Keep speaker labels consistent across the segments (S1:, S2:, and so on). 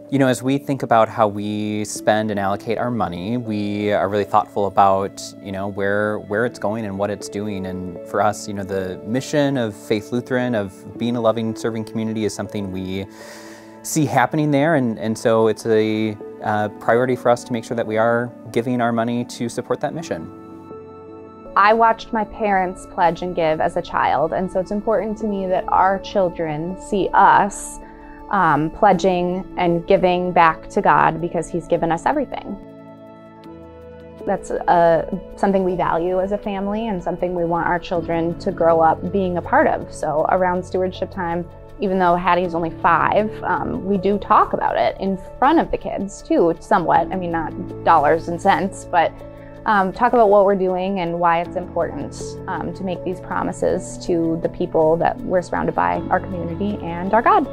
S1: You know, as we think about how we spend and allocate our money, we are really thoughtful about, where it's going and what it's doing. And for us, the mission of Faith Lutheran, of being a loving, serving community, is something we see happening there. And so it's a priority for us to make sure that we are giving our money to support that mission.
S2: I watched my parents pledge and give as a child, and so it's important to me that our children see us pledging and giving back to God because He's given us everything. That's something we value as a family and something we want our children to grow up being a part of. So around stewardship time, even though Hattie's only 5, we do talk about it in front of the kids too, somewhat. I mean, not dollars and cents, but talk about what we're doing and why it's important to make these promises to the people that we're surrounded by, our community and our God.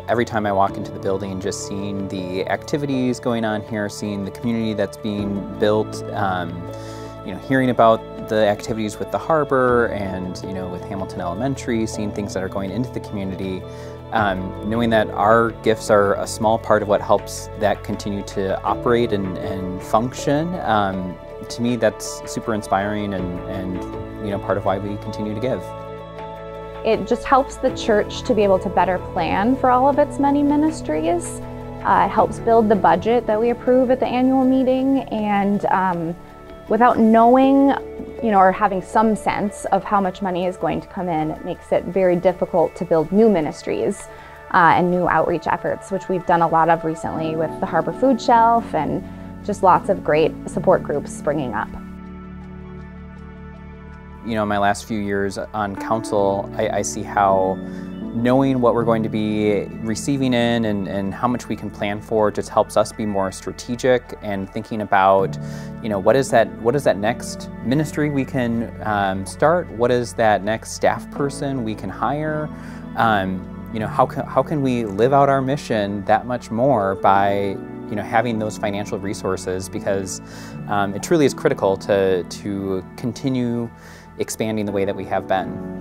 S1: Every time I walk into the building, just seeing the activities going on here, seeing the community that's being built, hearing about the activities with the harbor and, with Hamilton Elementary, seeing things that are going into the community, knowing that our gifts are a small part of what helps that continue to operate and function. To me, that's super inspiring and part of why we continue to give.
S2: It just helps the church to be able to better plan for all of its many ministries. It helps build the budget that we approve at the annual meeting, and without knowing, or having some sense of how much money is going to come in, it makes it very difficult to build new ministries and new outreach efforts, which we've done a lot of recently with the Harbor Food Shelf and just lots of great support groups springing up.
S1: In my last few years on council, I see how knowing what we're going to be receiving in and how much we can plan for just helps us be more strategic and thinking about, what is that next ministry we can start? What is that next staff person we can hire? How can we live out our mission that much more by having those financial resources, because it truly is critical to continue expanding the way that we have been.